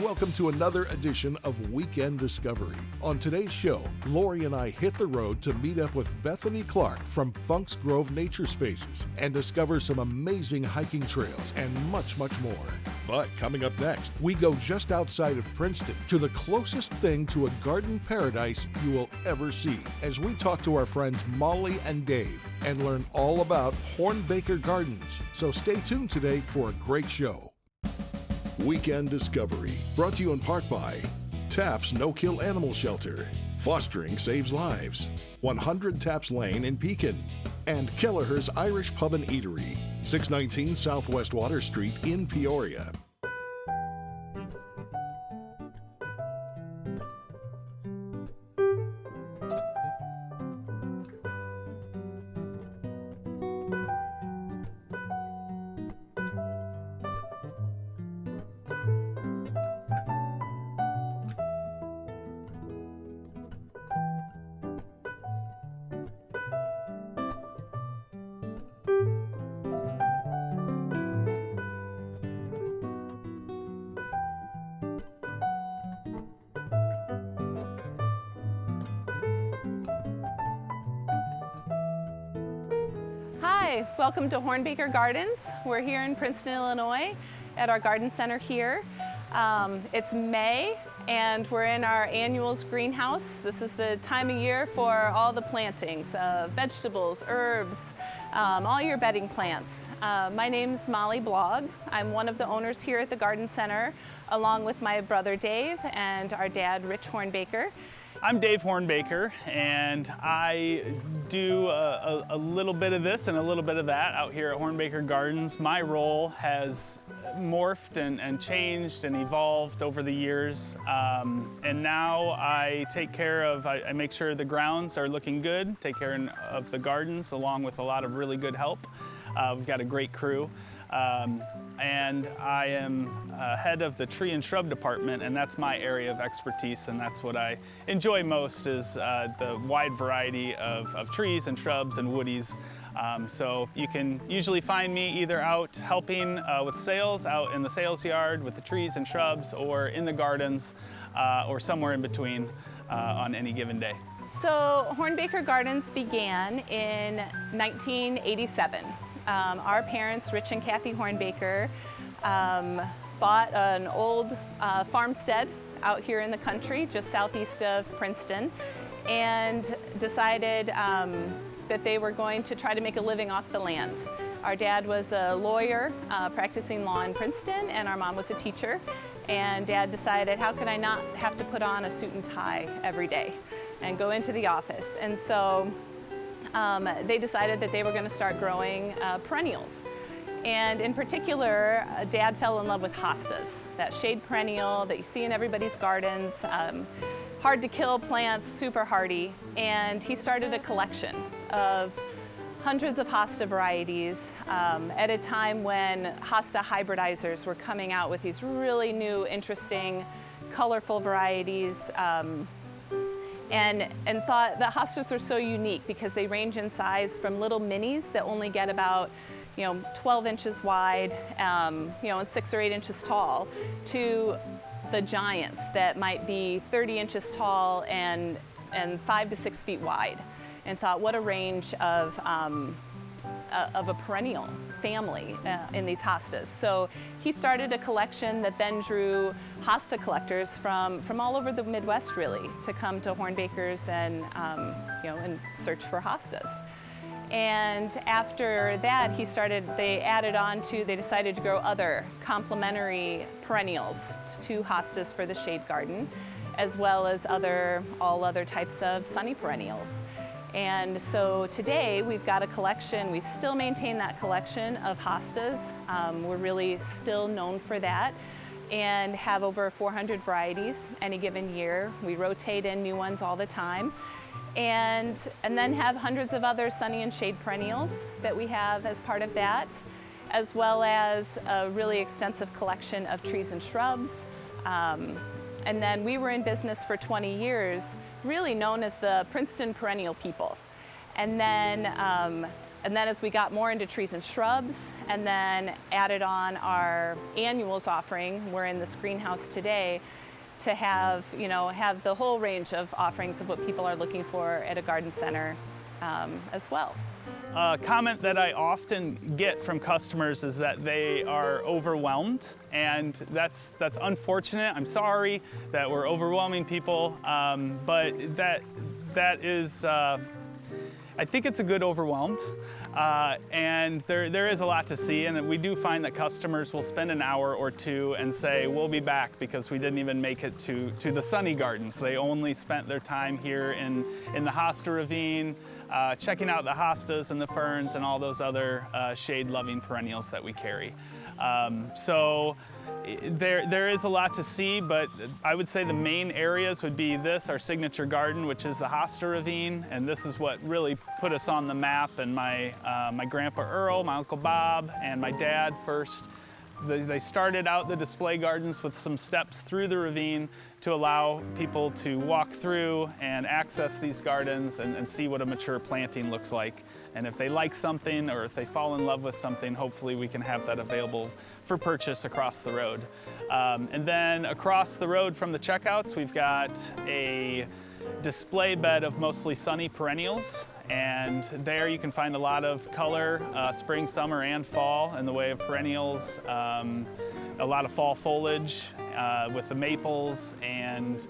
welcome to another edition of Weekend Discovery. On today's show, Lori and I hit the road to meet up with Bethany Clark from Funk's Grove Nature Spaces and discover some amazing hiking trails and much, much more. But coming up next, we go just outside of Princeton to the closest thing to a garden paradise you will ever see as we talk to our friends Molly and Dave and learn all about Hornbaker Gardens. So stay tuned today for a great show. Weekend Discovery, brought to you in part by TAPS No-Kill Animal Shelter, Fostering Saves Lives, 100 Taps Lane in Pekin, and Kelleher's Irish Pub and Eatery, 619 Southwest Water Street in Peoria. Hi, welcome to Hornbaker Gardens. We're here in Princeton, Illinois at our garden center here. It's May and we're in our annuals greenhouse. This is the time of year for all the plantings, vegetables, herbs, all your bedding plants. My name's Molly Blogg. I'm one of the owners here at the garden center along with my brother Dave and our dad Rich Hornbaker. I'm Dave Hornbaker, and I do a little bit of this and a little bit of that out here at Hornbaker Gardens. My role has morphed and changed and evolved over the years, and now I take care of, I make sure the grounds are looking good, take care of the gardens along with a lot of really good help. We've got a great crew. And I am head of the tree and shrub department, and that's my area of expertise, and that's what I enjoy most is the wide variety of trees and shrubs and woodies. So you can usually find me either out helping with sales, out in the sales yard with the trees and shrubs, or in the gardens, or somewhere in between on any given day. So Hornbaker Gardens began in 1987. Our parents, Rich and Kathy Hornbaker, bought an old farmstead out here in the country, just southeast of Princeton, and decided that they were going to try to make a living off the land. Our dad was a lawyer practicing law in Princeton, and our mom was a teacher. And Dad decided, how can I not have to put on a suit and tie every day and go into the office? And so they decided that they were going to start growing perennials. And in particular, Dad fell in love with hostas, that shade perennial that you see in everybody's gardens, hard to kill plants, super hardy. And he started a collection of hundreds of hosta varieties at a time when hosta hybridizers were coming out with these really new, interesting, colorful varieties. And thought that hostas are so unique because they range in size from little minis that only get about 12 inches wide, and 6 or 8 inches tall, to the giants that might be 30 inches tall and 5 to 6 feet wide. And thought, what a range of a perennial family in these hostas. So he started a collection that then drew hosta collectors from all over the Midwest, really, to come to Hornbaker's and search for hostas. And after that, they decided to grow other complementary perennials to hostas for the shade garden, as well as all other types of sunny perennials. And so today we've got a collection, we still maintain that collection of hostas. We're really still known for that and have over 400 varieties any given year. We rotate in new ones all the time. And then have hundreds of other sunny and shade perennials that we have as part of that, as well as a really extensive collection of trees and shrubs. And then we were in business for 20 years, really known as the Princeton perennial people. And then And then as we got more into trees and shrubs and then added on our annuals offering, we're in this greenhouse today, to have, have the whole range of offerings of what people are looking for at a garden center as well. A comment that I often get from customers is that they are overwhelmed, and that's unfortunate. I'm sorry that we're overwhelming people, but that is, I think it's a good overwhelmed. And there is a lot to see, and we do find that customers will spend an hour or two and say, we'll be back because we didn't even make it to the sunny gardens. They only spent their time here in the Hosta Ravine, checking out the hostas and the ferns and all those other shade-loving perennials that we carry. So there is a lot to see, but I would say the main areas would be this, our signature garden, which is the Hosta Ravine, and this is what really put us on the map. And my grandpa Earl, my Uncle Bob, and my dad first, they started out the display gardens with some steps through the ravine to allow people to walk through and access these gardens and see what a mature planting looks like. And if they like something, or if they fall in love with something, hopefully we can have that available for purchase across the road. And then across the road from the checkouts, we've got a display bed of mostly sunny perennials. And there you can find a lot of color, spring, summer, and fall in the way of perennials, a lot of fall foliage with the maples, and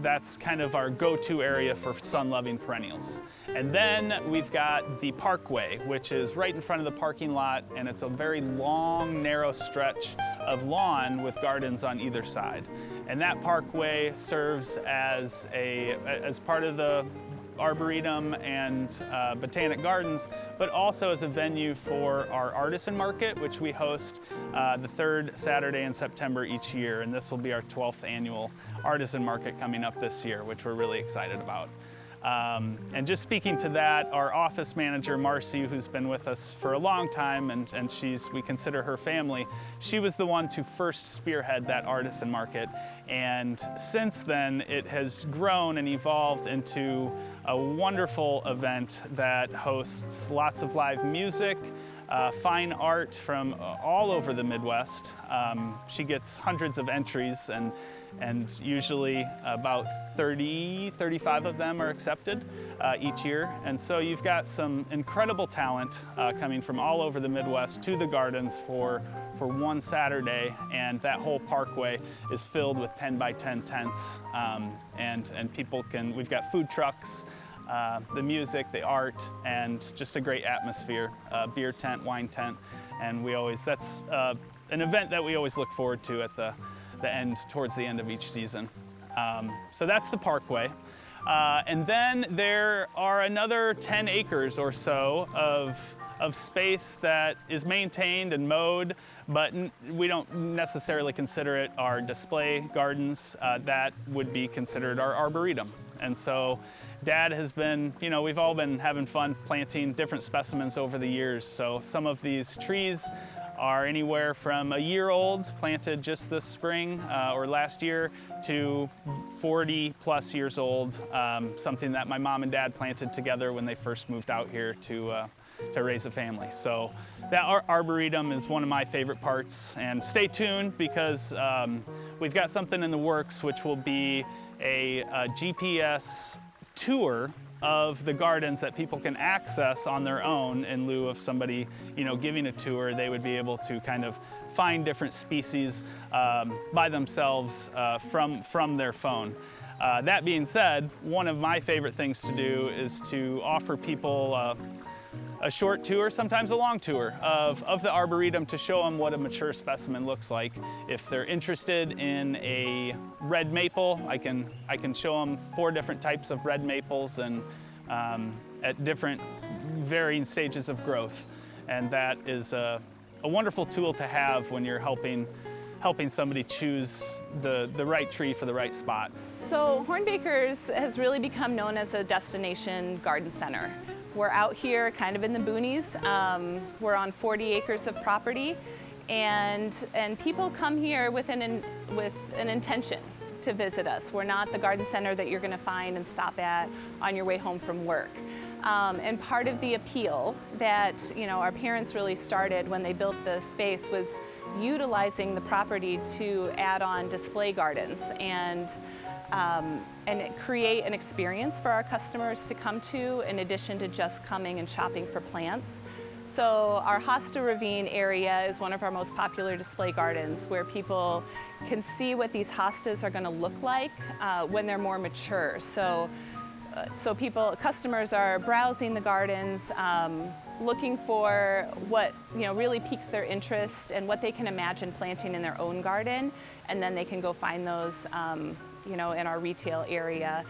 that's kind of our go-to area for sun-loving perennials. And then we've got the parkway, which is right in front of the parking lot, and it's a very long, narrow stretch of lawn with gardens on either side. And that parkway serves as part of the Arboretum and Botanic Gardens, but also as a venue for our artisan market, which we host the third Saturday in September each year. And this will be our 12th annual artisan market coming up this year, which we're really excited about. And just speaking to that, our office manager, Marcy, who's been with us for a long time, and we consider her family, she was the one to first spearhead that artisan market. And since then, it has grown and evolved into a wonderful event that hosts lots of live music, fine art from all over the Midwest. She gets hundreds of entries, and usually about 35 of them are accepted each year. And so you've got some incredible talent coming from all over the Midwest to the gardens for one Saturday, and that whole parkway is filled with 10 by 10 tents, and people we've got food trucks, the music, the art, and just a great atmosphere, beer tent, wine tent, and that's an event that we always look forward to at the end, towards the end of each season. So that's the parkway. And then there are another 10 acres or so of space that is maintained and mowed, but we don't necessarily consider it our display gardens. That would be considered our arboretum. And so Dad has been, we've all been having fun planting different specimens over the years. So some of these trees are anywhere from a year old, planted just this spring or last year, to 40 plus years old, something that my mom and dad planted together when they first moved out here to raise a family. So that arboretum is one of my favorite parts, and stay tuned because we've got something in the works which will be a GPS tour of the gardens that people can access on their own in lieu of somebody, giving a tour. They would be able to kind of find different species by themselves from their phone. That being said, one of my favorite things to do is to offer people a short tour, sometimes a long tour of the Arboretum to show them what a mature specimen looks like. If they're interested in a red maple, I can show them 4 different types of red maples and at different varying stages of growth. And that is a wonderful tool to have when you're helping somebody choose the right tree for the right spot. So Hornbaker's has really become known as a destination garden center. We're out here kind of in the boonies. We're on 40 acres of property, and people come here with an intention to visit us. We're not the garden center that you're going to find and stop at on your way home from work. And part of the appeal that our parents really started when they built the space was utilizing the property to add on display gardens and create an experience for our customers to come to, in addition to just coming and shopping for plants. So our Hosta Ravine area is one of our most popular display gardens, where people can see what these hostas are going to look like when they're more mature. So customers are browsing the gardens, looking for what really piques their interest and what they can imagine planting in their own garden, and then they can go find those in our retail area.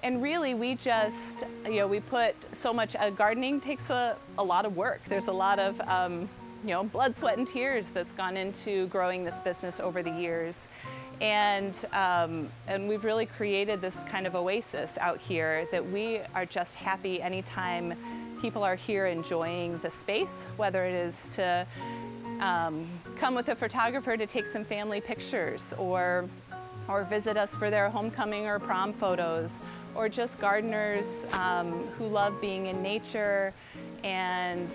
And really, we just, we put so much, gardening takes a lot of work. There's a lot of, blood, sweat, and tears that's gone into growing this business over the years. And we've really created this kind of oasis out here that we are just happy anytime people are here enjoying the space, whether it is to come with a photographer to take some family pictures, or visit us for their homecoming or prom photos, or just gardeners who love being in nature and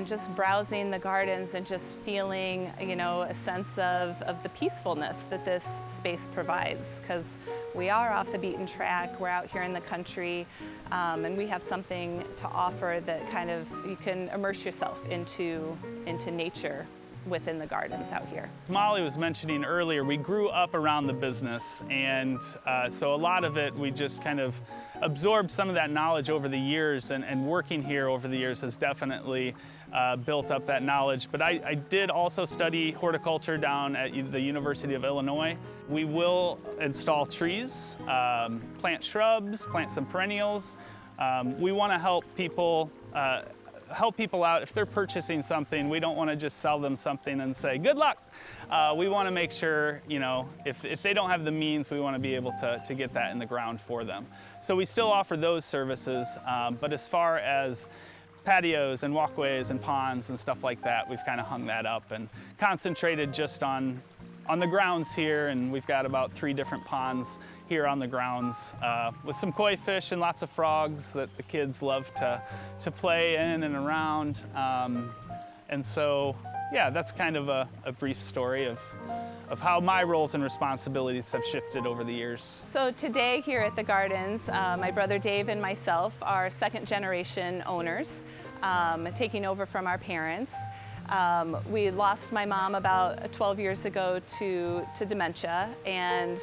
just browsing the gardens and just feeling, a sense of the peacefulness that this space provides. Because we are off the beaten track, we're out here in the country, and we have something to offer that kind of, you can immerse yourself into nature within the gardens out here. Molly was mentioning earlier, we grew up around the business, and so a lot of it, we just kind of absorbed some of that knowledge over the years, and working here over the years has definitely built up that knowledge. But I did also study horticulture down at the University of Illinois. We will install trees, plant shrubs, plant some perennials. We want to help people out if they're purchasing something. We don't want to just sell them something and say, good luck. We want to make sure, if they don't have the means, we want to be able to get that in the ground for them. So we still offer those services, but as far as patios and walkways and ponds and stuff like that, we've kind of hung that up and concentrated just on the grounds here, and we've got about 3 different ponds here on the grounds with some koi fish and lots of frogs that the kids love to play in and around. And so, yeah, that's kind of a brief story of how my roles and responsibilities have shifted over the years. So today here at the gardens, my brother Dave and myself are second generation owners, taking over from our parents. We lost my mom about 12 years ago to dementia, and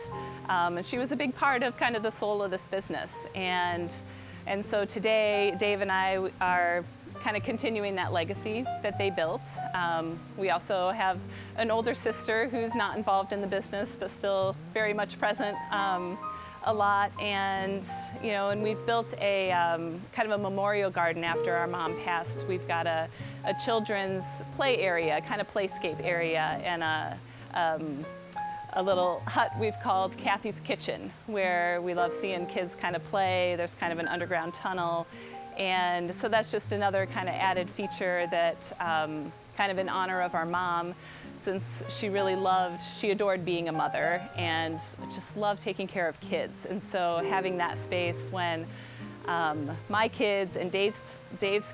she was a big part of kind of the soul of this business. And so today, Dave and I are kind of continuing that legacy that they built. We also have an older sister who's not involved in the business, but still very much present a lot. And we've built a kind of a memorial garden after our mom passed. We've got a children's play area, kind of playscape area, and a little hut we've called Kathy's Kitchen, where we love seeing kids kind of play. There's kind of an underground tunnel. And so that's just another kind of added feature that kind of in honor of our mom, since she adored being a mother and just loved taking care of kids. And so having that space when my kids and Dave's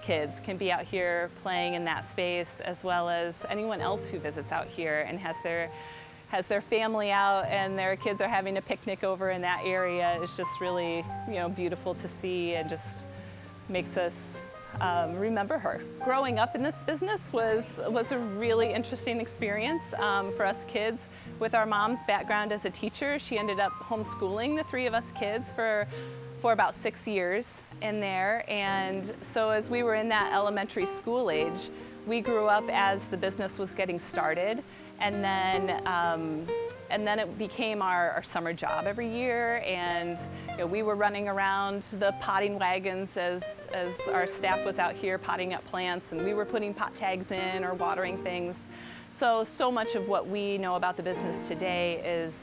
kids can be out here playing in that space, as well as anyone else who visits out here and has their family out and their kids are having a picnic over in that area, is just really beautiful to see, and just makes us remember her. Growing up in this business was a really interesting experience for us kids. With our mom's background as a teacher, she ended up homeschooling the 3 of us kids for about 6 years in there. And so as we were in that elementary school age, we grew up as the business was getting started. And then it became our summer job every year, and we were running around the potting wagons as our staff was out here potting up plants, and we were putting pot tags in or watering things. So much of what we know about the business today is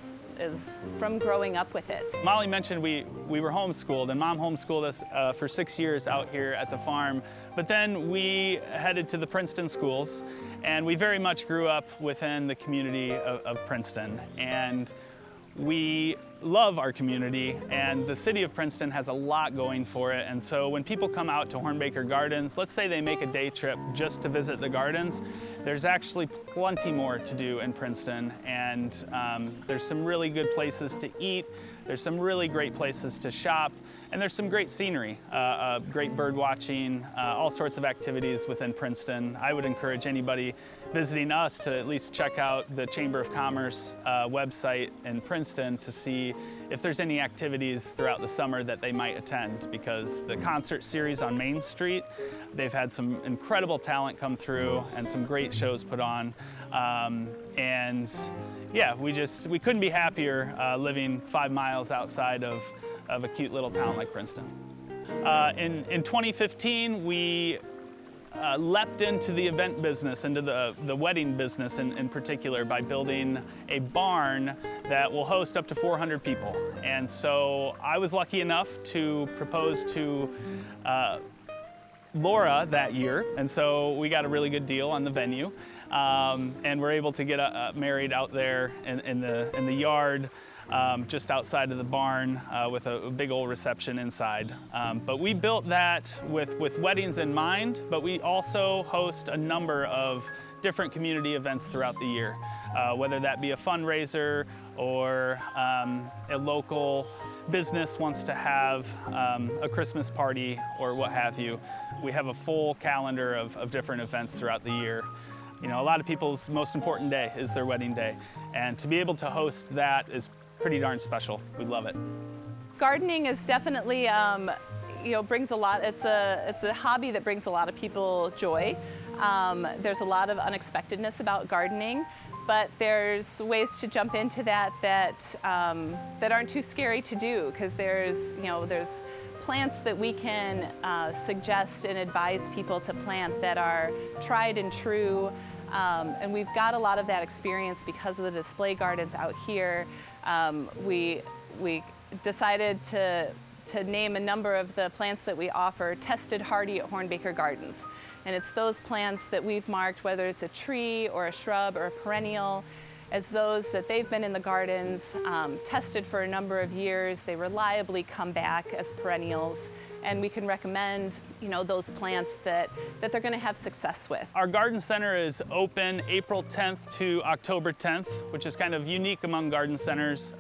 from growing up with it. Molly mentioned we were homeschooled, and Mom homeschooled us for 6 years out here at the farm. But then we headed to the Princeton schools, and we very much grew up within the community of Princeton. And we love our community, and the city of Princeton has a lot going for it. And so when people come out to Hornbaker Gardens, let's say they make a day trip just to visit the gardens, there's actually plenty more to do in Princeton, and there's some really good places to eat, there's some really great places to shop, and there's some great scenery, great bird watching, all sorts of activities within Princeton. I would encourage anybody visiting us to at least check out the Chamber of Commerce website in Princeton to see if there's any activities throughout the summer that they might attend, because the concert series on Main Street, they've had some incredible talent come through and some great shows put on. And yeah, we couldn't be happier living 5 miles outside of a cute little town like Princeton. In 2015, we leapt into the event business, into the wedding business in particular, by building a barn that will host up to 400 people. And so I was lucky enough to propose to Laura that year, and so we got a really good deal on the venue, and we're able to get married out there in the yard, just outside of the barn, with a big old reception inside. But we built that with weddings in mind, but we also host a number of different community events throughout the year, whether that be a fundraiser or a local business wants to have a Christmas party or what have you. We have a full calendar of different events throughout the year. You know, a lot of people's most important day is their wedding day, and to be able to host that is pretty darn special. We love it. Gardening is definitely, brings a lot. It's a hobby that brings a lot of people joy. There's a lot of unexpectedness about gardening, but there's ways to jump into that aren't too scary to do, because there's plants that we can suggest and advise people to plant that are tried and true. And we've got a lot of that experience because of the display gardens out here. We decided to name a number of the plants that we offer Tested Hardy at Hornbaker Gardens. And it's those plants that we've marked, whether it's a tree or a shrub or a perennial, as those that they've been in the gardens, tested for a number of years. They reliably come back as perennials, and we can recommend, those plants that they're going to have success with. Our garden center is open April 10th to October 10th, which is kind of unique among garden centers.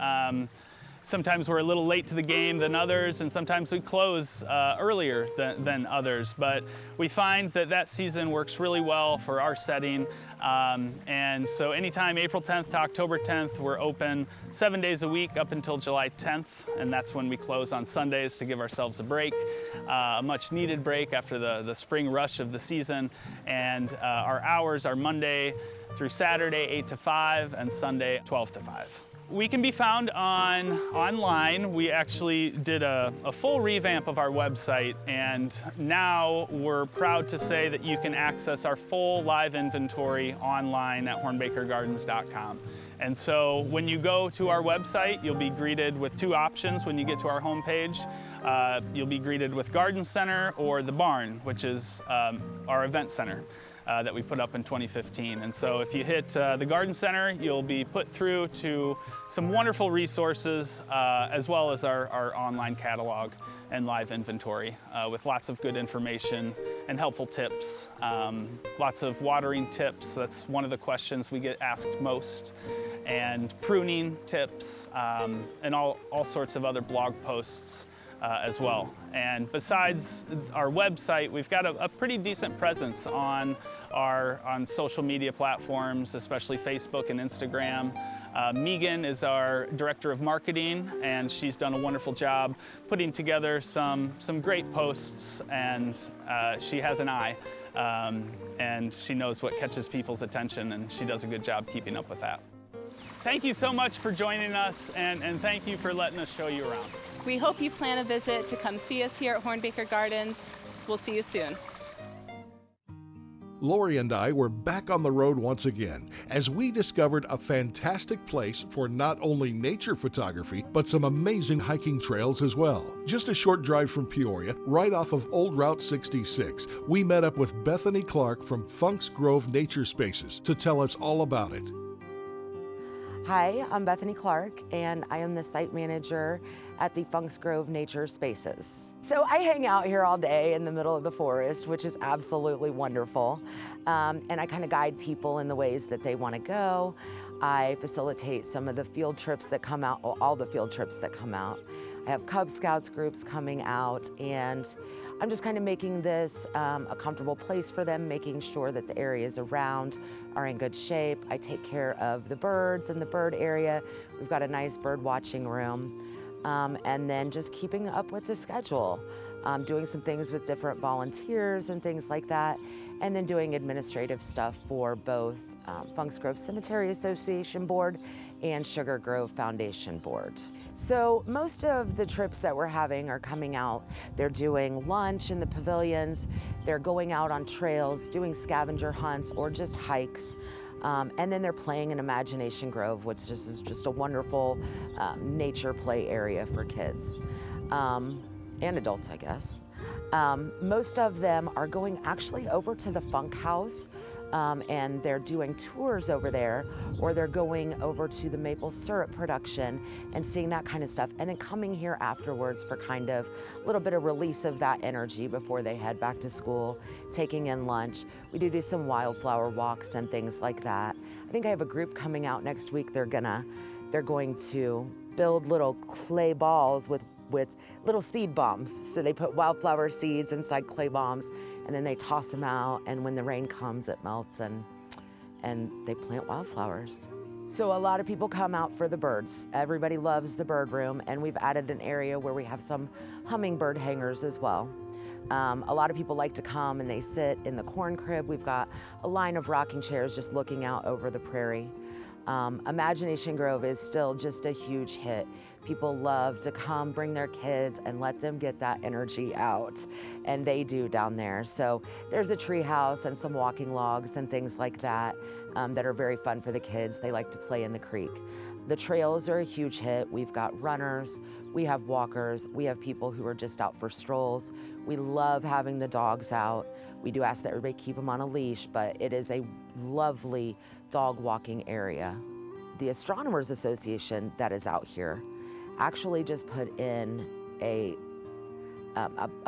Sometimes we're a little late to the game than others, and sometimes we close earlier than others. But we find that season works really well for our setting. And so anytime April 10th to October 10th, we're open 7 days a week up until July 10th. And that's when we close on Sundays to give ourselves a break, a much needed break after the spring rush of the season. And our hours are Monday through Saturday, 8 to 5, and Sunday, 12 to 5. We can be found online. We actually did a full revamp of our website, and now we're proud to say that you can access our full live inventory online at hornbakergardens.com. And so when you go to our website, you'll be greeted with two options when you get to our homepage. You'll be greeted with Garden Center or the Barn, which is our event center that we put up in 2015. And so if you hit the Garden Center, you'll be put through to some wonderful resources, as well as our online catalog and live inventory with lots of good information and helpful tips. Lots of watering tips, that's one of the questions we get asked most, and pruning tips, and all sorts of other blog posts as well. And besides our website, we've got a pretty decent presence on social media platforms, especially Facebook and Instagram. Megan is our director of marketing, and she's done a wonderful job putting together some great posts, and she has an eye, and she knows what catches people's attention, and she does a good job keeping up with that. Thank you so much for joining us, and thank you for letting us show you around. We hope you plan a visit to come see us here at Hornbaker Gardens. We'll see you soon. Lori and I were back on the road once again as we discovered a fantastic place for not only nature photography, but some amazing hiking trails as well. Just a short drive from Peoria, right off of Old Route 66, we met up with Bethany Clark from Funk's Grove Nature Spaces to tell us all about it. Hi, I'm Bethany Clark, and I am the site manager at the Funks Grove Nature Spaces. So I hang out here all day in the middle of the forest, which is absolutely wonderful. And I kind of guide people in the ways that they want to go. I facilitate some of the field trips that come out, all the field trips that come out. I have Cub Scouts groups coming out, and I'm just kind of making this a comfortable place for them, making sure that the areas around are in good shape. I take care of the birds in the bird area. We've got a nice bird watching room. And then just keeping up with the schedule, doing some things with different volunteers and things like that, and then doing administrative stuff for both Funks Grove Cemetery Association Board and Sugar Grove Foundation Board. So most of the trips that we're having are coming out. They're doing lunch in the pavilions, they're going out on trails, doing scavenger hunts or just hikes. And then they're playing in Imagination Grove, which is just a wonderful nature play area for kids and adults, I guess. Most of them are going actually over to the Funk House, and they're doing tours over there, or they're going over to the maple syrup production and seeing that kind of stuff, and then coming here afterwards for kind of a little bit of release of that energy before they head back to school, taking in lunch. We do some wildflower walks and things like that. I think I have a group coming out next week. They're going to build little clay balls with little seed bombs. So they put wildflower seeds inside clay bombs, and then they toss them out, and when the rain comes, it melts, and they plant wildflowers. So a lot of people come out for the birds. Everybody loves the bird room, and we've added an area where we have some hummingbird hangers as well. A lot of people like to come and they sit in the corn crib. We've got a line of rocking chairs just looking out over the prairie. Imagination Grove is still just a huge hit. People love to come, bring their kids, and let them get that energy out, and they do down there. So there's a tree house and some walking logs and things like that that are very fun for the kids. They like to play in the creek. The trails are a huge hit. We've got runners, we have walkers, we have people who are just out for strolls. We love having the dogs out. We do ask that everybody keep them on a leash, but it is a lovely dog walking area. The Astronomers Association that is out here actually just put in a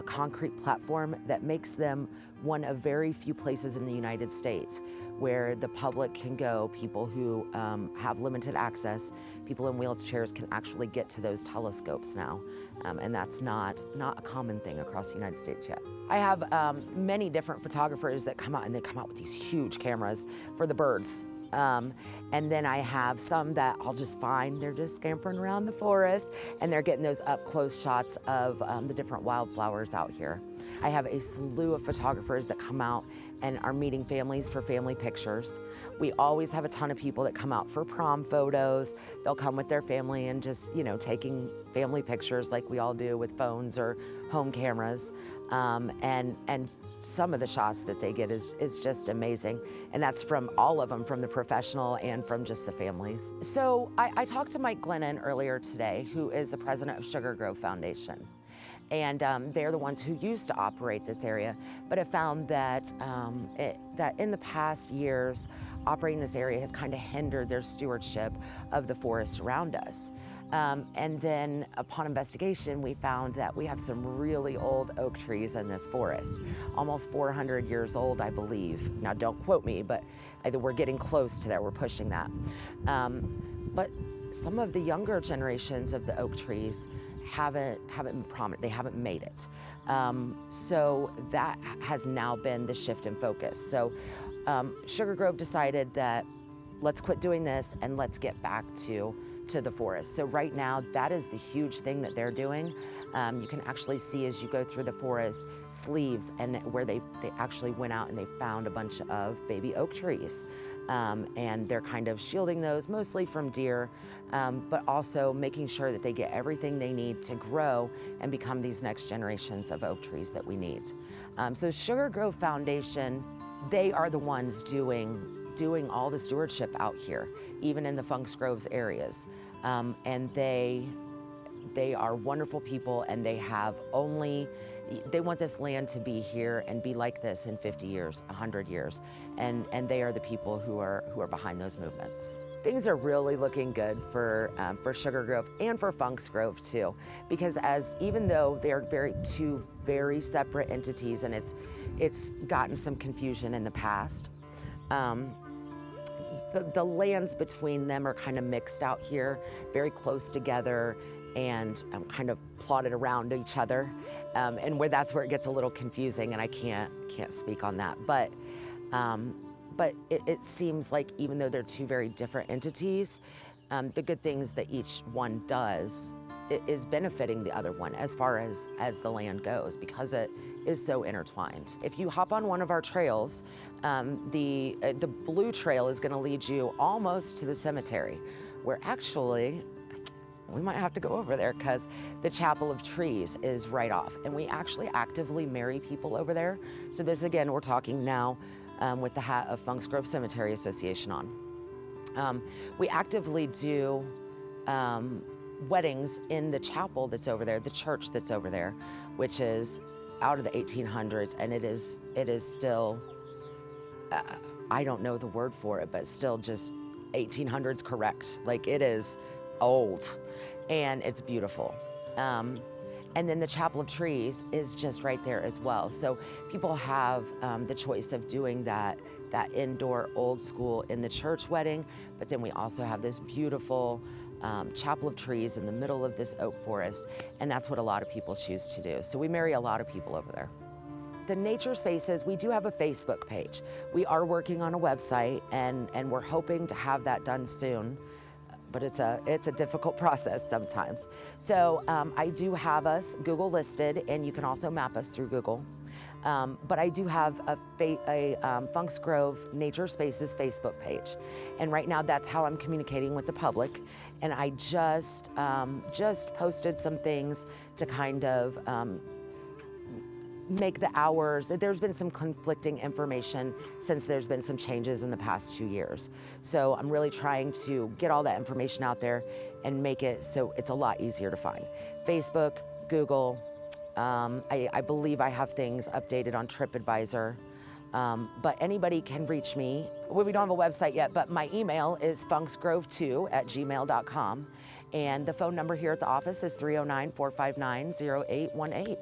concrete platform that makes them one of very few places in the United States where the public can go. People who have limited access, people in wheelchairs can actually get to those telescopes now, and that's not a common thing across the United States yet. I have many different photographers that come out, and they come out with these huge cameras for the birds. And then I have some that I'll just find, they're just scampering around the forest, and they're getting those up close shots of the different wildflowers out here. I have a slew of photographers that come out and are meeting families for family pictures. We always have a ton of people that come out for prom photos. They'll come with their family and just, taking family pictures like we all do with phones or home cameras. And some of the shots that they get is just amazing. And that's from all of them, from the professional and from just the families. So I talked to Mike Glennon earlier today, who is the president of Sugar Grove Foundation. And they're the ones who used to operate this area, but have found that, that in the past years, operating this area has kind of hindered their stewardship of the forest around us. And then upon investigation, we found that we have some really old oak trees in this forest, almost 400 years old, I believe. Now, don't quote me, but we're getting close to that, we're pushing that. But some of the younger generations of the oak trees haven't been prominent, they haven't made it. So that has now been the shift in focus. So Sugar Grove decided that let's quit doing this and let's get back to the forest. So right now, that is the huge thing that they're doing. You can actually see as you go through the forest, sleeves, and where they actually went out and they found a bunch of baby oak trees. And they're kind of shielding those mostly from deer, but also making sure that they get everything they need to grow and become these next generations of oak trees that we need. So Sugar Grove Foundation, they are the ones doing all the stewardship out here, even in the Funks Groves areas. And they are wonderful people, and they want this land to be here and be like this in 50 years, 100 years. And they are the people who are behind those movements. Things are really looking good for Sugar Grove and for Funks Grove too, because even though they're two very separate entities, and it's gotten some confusion in the past, the lands between them are kind of mixed out here, very close together, and kind of plotted around each other, and that's where it gets a little confusing, and I can't speak on that, but it seems like even though they're two very different entities, the good things that each one does is benefiting the other one as far as the land goes, because it is so intertwined. If you hop on one of our trails, the blue trail is going to lead you almost to the cemetery, where actually we might have to go over there because the Chapel of Trees is right off, and we actually actively marry people over there. So this, again, we're talking now with the hat of Funks Grove Cemetery Association on. We actively do weddings in the chapel that's over there, the church that's over there, which is out of the 1800s, and it is still, I don't know the word for it, but still just 1800s correct. Like, it is old, and it's beautiful. And then the Chapel of Trees is just right there as well. So people have the choice of doing that indoor old school in the church wedding, but then we also have this beautiful Chapel of Trees in the middle of this oak forest, and that's what a lot of people choose to do. So we marry a lot of people over there. The Nature Spaces, we do have a Facebook page. We are working on a website, and we're hoping to have that done soon. But it's a difficult process sometimes. So I do have us Google listed, and you can also map us through Google. But I do have a Funks Grove Nature Spaces Facebook page, and right now that's how I'm communicating with the public. And I just posted some things to kind of make the hours. There's been some conflicting information since there's been some changes in the past 2 years. So I'm really trying to get all that information out there and make it so it's a lot easier to find. Facebook, Google, I believe I have things updated on TripAdvisor, but anybody can reach me. Well, we don't have a website yet, but my email is funksgrove2@gmail.com, and the phone number here at the office is 309-459-0818.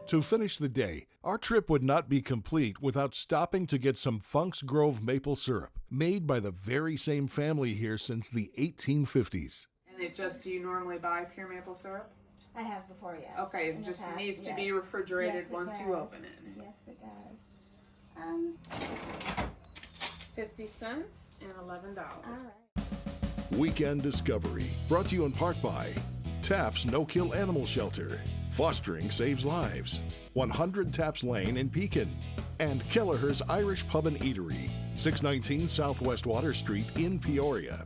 To finish the day, our trip would not be complete without stopping to get some Funks Grove maple syrup, made by the very same family here since the 1850s. And do you normally buy pure maple syrup? I have before, yes. Okay, it just needs to be refrigerated once you open it. Yes, it does. 50 cents and $11. All right. Weekend Discovery, brought to you in part by TAPS No-Kill Animal Shelter, Fostering Saves Lives, 100 Taps Lane in Pekin, and Kelleher's Irish Pub and Eatery, 619 Southwest Water Street in Peoria.